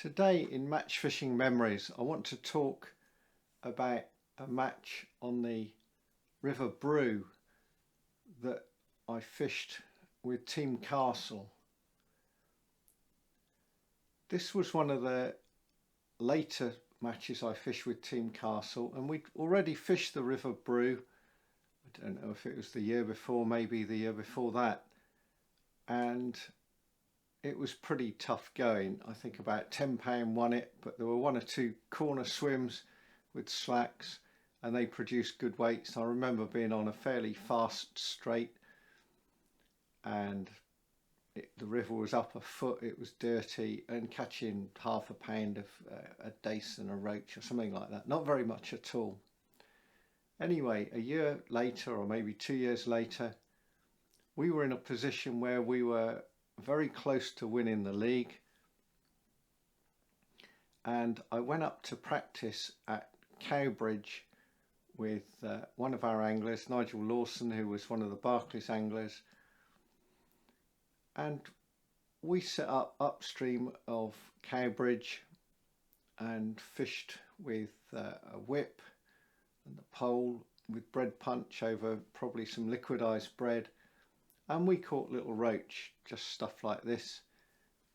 Today in Match Fishing Memories, I want to talk about a match on the River Brew that I fished with Team Castle. This was one of the later matches I fished with Team Castle, and we'd already fished the River Brew. I don't know if it was the year before, maybe the year before that, and it was pretty tough going. I think about £10 won it, but there were one or two corner swims with slacks and they produced good weights. I remember being on a fairly fast straight and the river was up a foot, it was dirty, and catching £1/2 of a dace and a roach or something like that. Not very much at all. Anyway, a year later, or maybe 2 years later, we were in a position where we were very close to winning the league, and I went up to practice at Cowbridge with one of our anglers, Nigel Lawson, who was one of the Barclays anglers, and we set up upstream of Cowbridge and fished with a whip and a pole with bread punch over probably some liquidized bread. And we caught little roach, just stuff like this.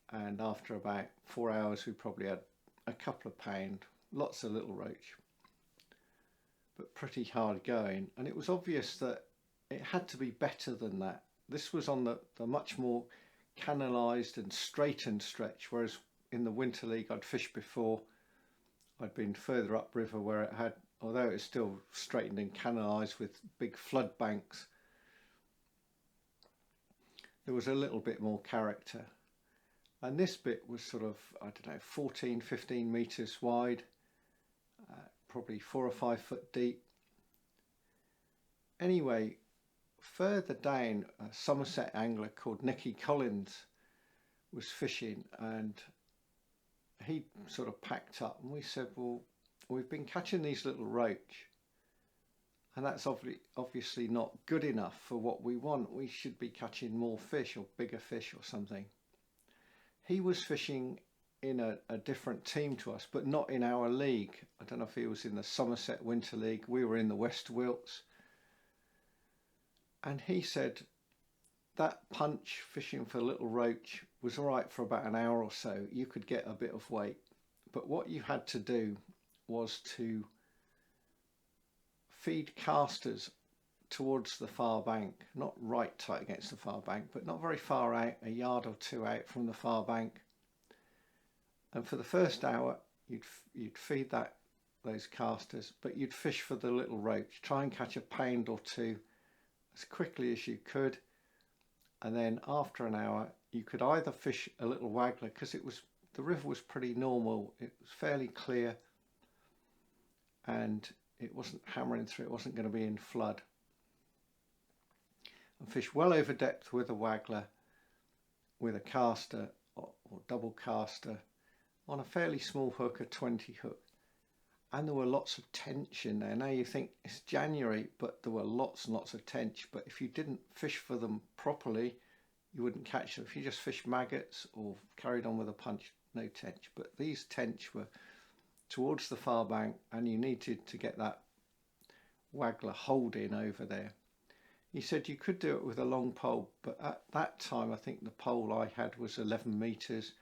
And after about 4 hours, we probably had a couple of pound, lots of little roach, but pretty hard going. And it was obvious that it had to be better than that. This was on the much more canalised and straightened stretch, whereas in the Winter League I'd fished before. I'd been further upriver where it had, although it was still straightened and canalised with big flood banks, there was a little bit more character. And this bit was sort of, I don't know, 14, 15 metres wide, probably 4 or 5 foot deep. Anyway, further down, a Somerset angler called Nicky Collins was fishing, and he sort of packed up, and we said, well, we've been catching these little roach, and that's obviously not good enough for what we want. We should be catching more fish or bigger fish or something. He was fishing in a different team to us, but not in our league. I don't know if he was in the Somerset Winter League. We were in the West Wilts. And he said that punch fishing for little roach was all right for about an hour or so. You could get a bit of weight. But what you had to do was to feed casters towards the far bank, not right tight against the far bank, but not very far out, a yard or two out from the far bank. And for the first hour, you'd feed those casters, but you'd fish for the little roach. Try and catch a pound or two as quickly as you could, and then after an hour, you could either fish a little waggler, because the river was pretty normal. It was fairly clear, and it wasn't hammering through, it wasn't going to be in flood. And fish well over depth with a waggler, with a caster or double caster on a fairly small hook, a 20 hook. And there were lots of tench in there. Now you think it's January, but there were lots and lots of tench. But if you didn't fish for them properly, you wouldn't catch them. If you just fished maggots or carried on with a punch, no tench. But these tench were towards the far bank, and you needed to get that waggler holding over there. He said you could do it with a long pole, but at that time I think the pole I had was 11 metres,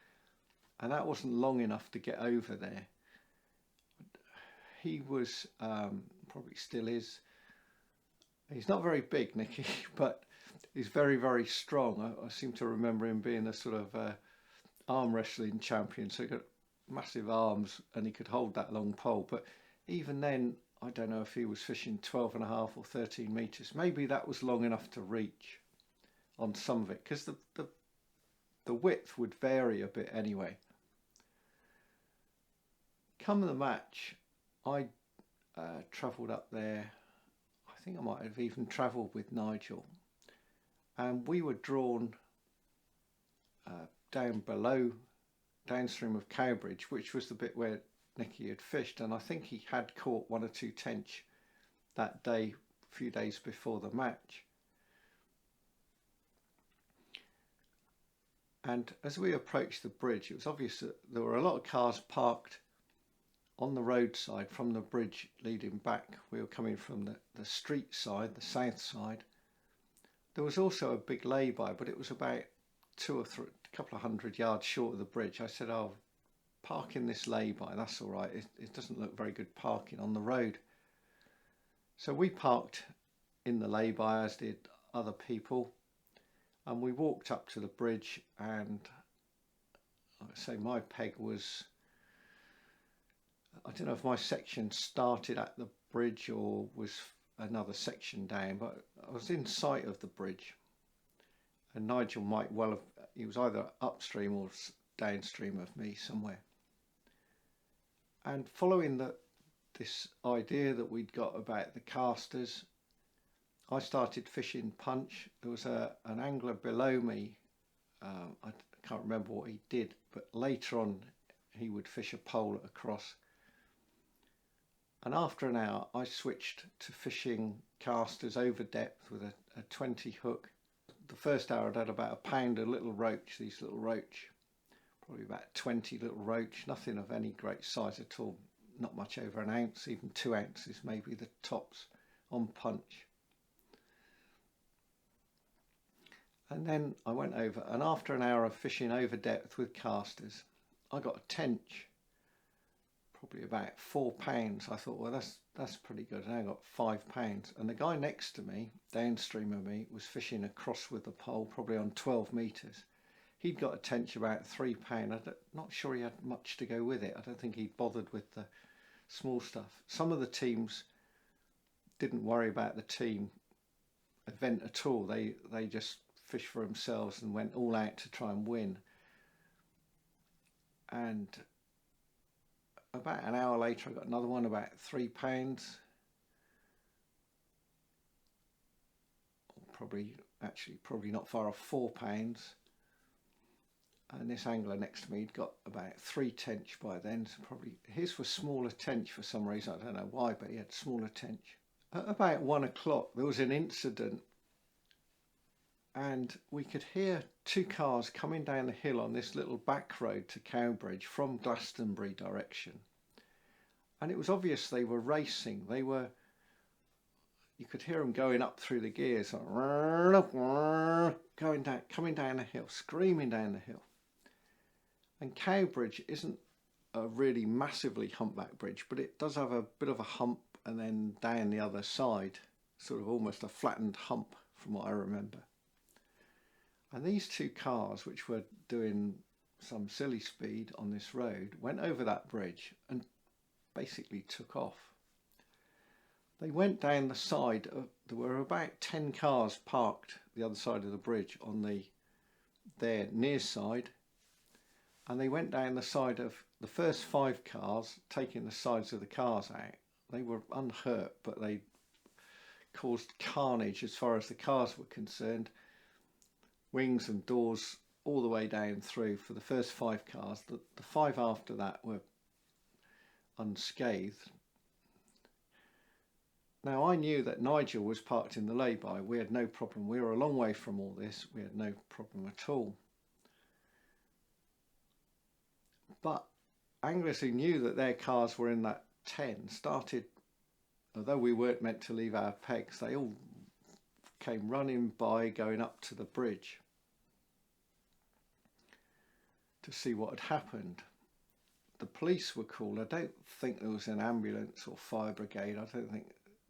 and that wasn't long enough to get over there. He was, probably still is, he's not very big, Nicky, but he's very, very strong. I seem to remember him being a sort of arm wrestling champion, so he got massive arms and he could hold that long pole. But even then, I don't know if he was fishing 12.5 or 13 metres. Maybe that was long enough to reach on some of it, because the width would vary a bit anyway. Come the match, I travelled up there. I think I might have even travelled with Nigel, and we were drawn down below, downstream of Cowbridge, which was the bit where Nicky had fished, and I think he had caught one or two tench that day, a few days before the match. And as we approached the bridge, it was obvious that there were a lot of cars parked on the roadside from the bridge leading back. We were coming from the street side, the south side. There was also a big lay-by, but it was about a couple of 100 yards short of the bridge. I said, "Oh, park in this lay-by, that's all right. It doesn't look very good parking on the road." So we parked in the lay-by, as did other people, and we walked up to the bridge. And like I say, my peg was, I don't know if my section started at the bridge or was another section down, but I was in sight of the bridge, and Nigel might well have, he was either upstream or downstream of me somewhere. And following this idea that we'd got about the casters, I started fishing punch. There was an angler below me. I can't remember what he did, but later on he would fish a pole across. And after an hour, I switched to fishing casters over depth with a 20 hook. The first hour I'd had about a pound of little roach, these little roach, probably about 20 little roach, nothing of any great size at all, not much over an ounce, even 2 ounces maybe the tops on punch. And then I went over, and after an hour of fishing over depth with casters, I got a tench, probably about 4 pounds. I thought, well, that's pretty good. And I got 5 pounds. And the guy next to me, downstream of me, was fishing across with the pole, probably on 12 metres. He'd got a tench about £3. I'm not sure he had much to go with it. I don't think he'd bothered with the small stuff. Some of the teams didn't worry about the team event at all. They just fished for themselves and went all out to try and win. And about an hour later, I got another one about £3. Probably not far off £4. And this angler next to me had got about 3 tench by then. So probably his was smaller tench for some reason. I don't know why, but he had smaller tench. At about 1 o'clock, there was an incident, and we could hear 2 cars coming down the hill on this little back road to Cowbridge from Glastonbury direction. And it was obvious they were racing. You could hear them going up through the gears, like, coming down the hill, screaming down the hill. And Cowbridge isn't a really massively humpback bridge, but it does have a bit of a hump, and then down the other side, sort of almost a flattened hump from what I remember. And these 2 cars, which were doing some silly speed on this road, went over that bridge and basically took off. They went down the side there were about 10 cars parked the other side of the bridge on their near side, and they went down the side of the first 5 cars, taking the sides of the cars out. They were unhurt, but they caused carnage as far as the cars were concerned. Wings and doors all the way down through for the first 5 cars. The 5 after that were unscathed. Now, I knew that Nigel was parked in the lay-by. We had no problem. We were a long way from all this. We had no problem at all. But anglers who knew that their cars were in that 10 started, although we weren't meant to leave our pegs, they all came running by, going up to the bridge to see what had happened. The police were called. I don't think there was an ambulance or fire brigade. I don't think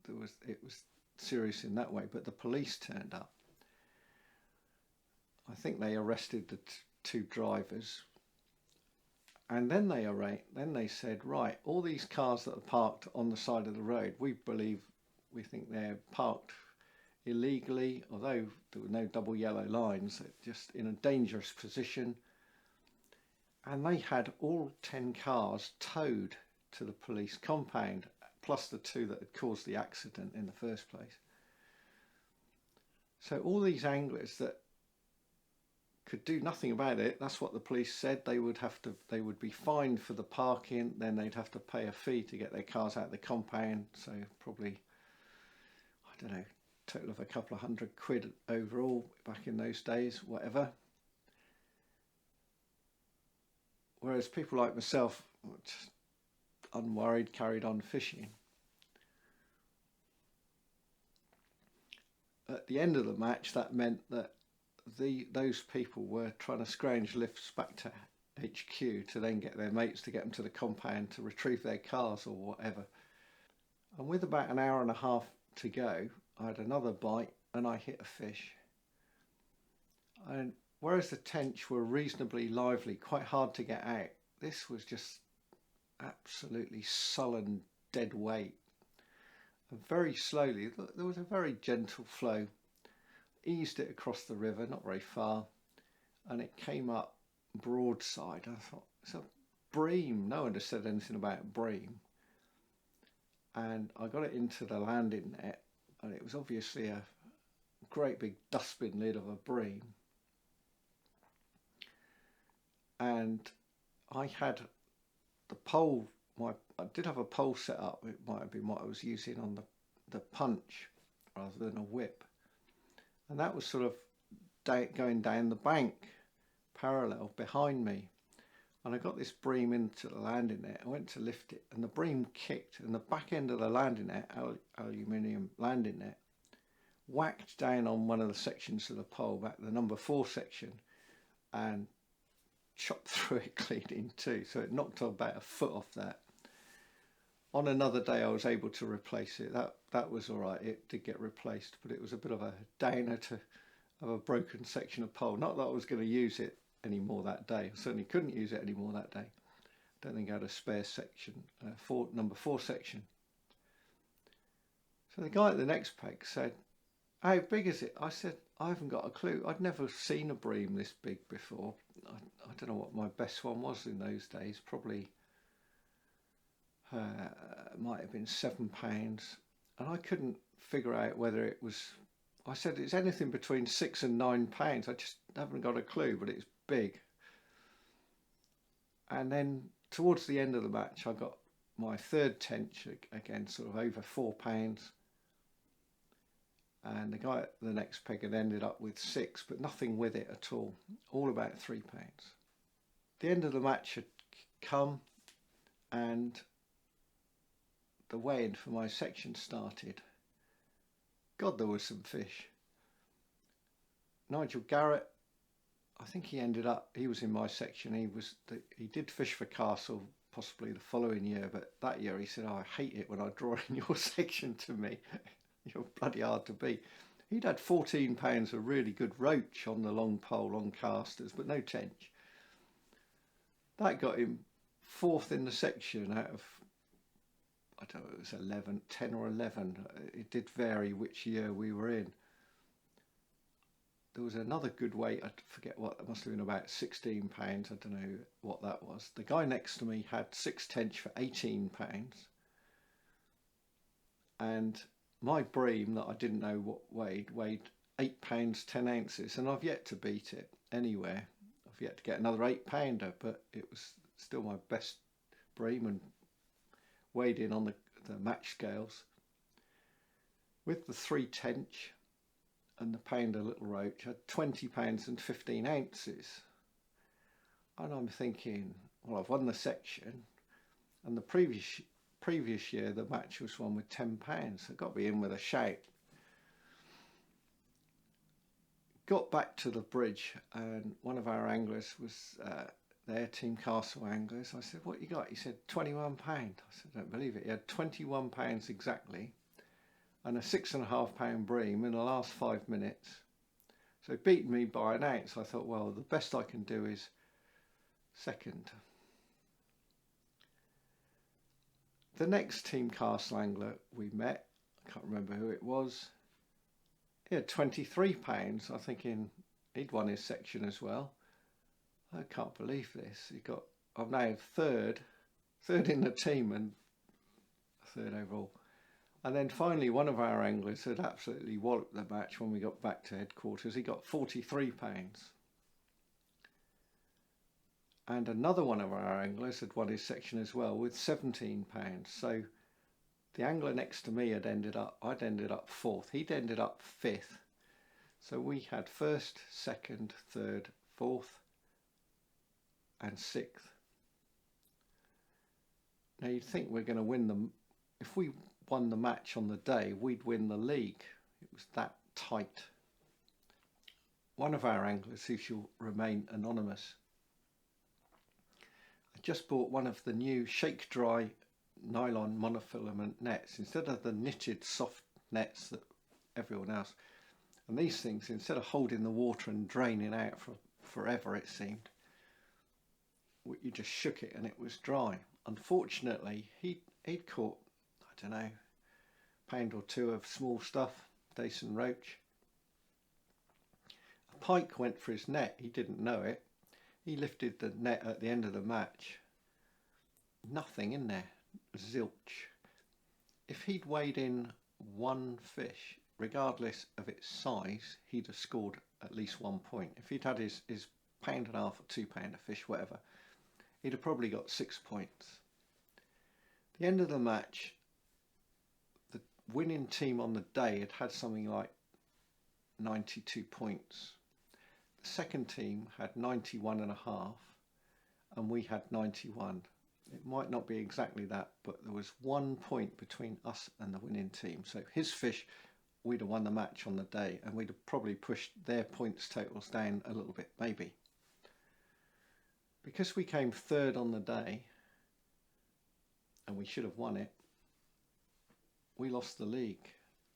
it was serious in that way, but the police turned up. I think they arrested the 2 drivers, and then they said, right, all these cars that are parked on the side of the road, we think they're parked illegally, although there were no double yellow lines, just in a dangerous position. And they had all 10 cars towed to the police compound, plus the 2 that had caused the accident in the first place. So all these anglers that could do nothing about it, that's what the police said. They would be fined for the parking, then they'd have to pay a fee to get their cars out of the compound. So probably, I don't know, total of a couple of £100 overall back in those days, whatever. whereas people like myself, just unworried, carried on fishing. At the end of the match, that meant that those people were trying to scrounge lifts back to HQ to then get their mates to get them to the compound to retrieve their cars or whatever. And with about an hour and a half to go, I had another bite and I hit a fish. And whereas the tench were reasonably lively, quite hard to get out, this was just absolutely sullen, dead weight. And very slowly, there was a very gentle flow, eased it across the river, not very far, and it came up broadside. I thought, it's a bream. No one had said anything about bream. And I got it into the landing net, and it was obviously a great big dustbin lid of a bream. And I had the pole, I did have a pole set up. It might have been what I was using on the punch rather than a whip. And that was sort of going down the bank parallel behind me. And I got this bream into the landing net. I went to lift it and the bream kicked, and the back end of the landing net, aluminium landing net, whacked down on one of the sections of the pole, back the number 4 section, and chopped through it clean in two. So it knocked about a foot off that. On another day I was able to replace it. That was all right. It did get replaced, but it was a bit of a downer to have a broken section of pole. Not that I was going to use it anymore that day. I certainly couldn't use it anymore that day. I don't think I had a spare section, number 4 section. So the guy at the next peg said, "How big is it?" I said, "I haven't got a clue. I'd never seen a bream this big before. I don't know what my best one was in those days. Probably might have been £7, and I couldn't figure out whether it was. I said it's anything between £6 and £9. I just haven't got a clue, but it's big." And then towards the end of the match, I got my third tench, again sort of over £4, and the guy at the next peg had ended up with 6, but nothing with it at all about £3. The end of the match had come, and the weigh-in for my section started. God, there was some fish. Nigel Garrett, I think he was in my section. He did fish for Castle possibly the following year, but that year he said, "Oh, I hate it when I draw in your section to me. You're bloody hard to beat." He'd had £14 of really good roach on the long pole, long casters, but no tench. That got him 4th in the section out of, I don't know, it was 10 or 11. It did vary which year we were in. There was another good weight, I forget what, that must have been about £16. I don't know what that was. The guy next to me had 6 tench for £18. And my bream that I didn't know what weighed £8 10 ounces, and I've yet to beat it anywhere. I've yet to get another £8, but it was still my best bream and weighed in on the match scales. With the 3 tench and the pounder little roach, I had £20 and 15 ounces. And I'm thinking, well, I've won the section, and the previous year the match was won with £10. So I got to be in with a shout. Got back to the bridge, and one of our anglers was there, Team Castle anglers. I said, "What you got?" He said, £21. I said, "I don't believe it." He had £21 exactly, and a £6.5 bream in the last 5 minutes. So he beat me by an ounce. I thought, well, the best I can do is second. The next Team Castle angler we met, I can't remember who it was, he had £23. I'm thinking he'd won his section as well. I can't believe this. I'm now third in the team and 3rd overall. And then finally one of our anglers had absolutely walloped the match when we got back to headquarters. He got £43. And another one of our anglers had won his section as well with £17. So the angler next to me I'd ended up 4th. He'd ended up 5th. So we had 1st, 2nd, 3rd, 4th and 6th. Now you'd think we're going to win them. If we won the match on the day, we'd win the league. It was that tight. One of our anglers, who shall remain anonymous, I just bought one of the new shake dry nylon monofilament nets instead of the knitted soft nets that everyone else. And these things, instead of holding the water and draining out for forever, it seemed, you just shook it and it was dry. Unfortunately, he'd caught, I don't know, £1 or £2 of small stuff, decent roach. A pike went for his net. He didn't know it. He lifted the net at the end of the match. Nothing in there. Zilch. If he'd weighed in one fish, regardless of its size, he'd have scored at least 1 point. If he'd had his £1.5 or £2 of fish, whatever, he'd have probably got 6 points. At the end of the match, the winning team on the day had something like 92 points. The second team had 91.5 and we had 91. It might not be exactly that, but there was 1 point between us and the winning team. So his fish, we'd have won the match on the day, and we'd have probably pushed their points totals down a little bit, maybe. Because we came third on the day, and we should have won it, we lost the league.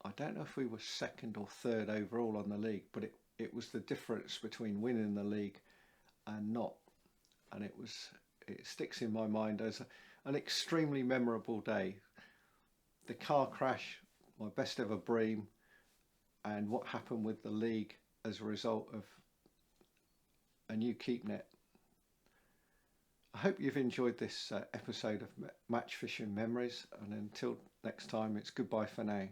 I don't know if we were second or third overall on the league, but it was the difference between winning the league and not. And it sticks in my mind as an extremely memorable day. The car crash, my best ever bream, and what happened with the league as a result of a new keepnet. I hope you've enjoyed this episode of Match Fishing Memories, and until next time, it's goodbye for now.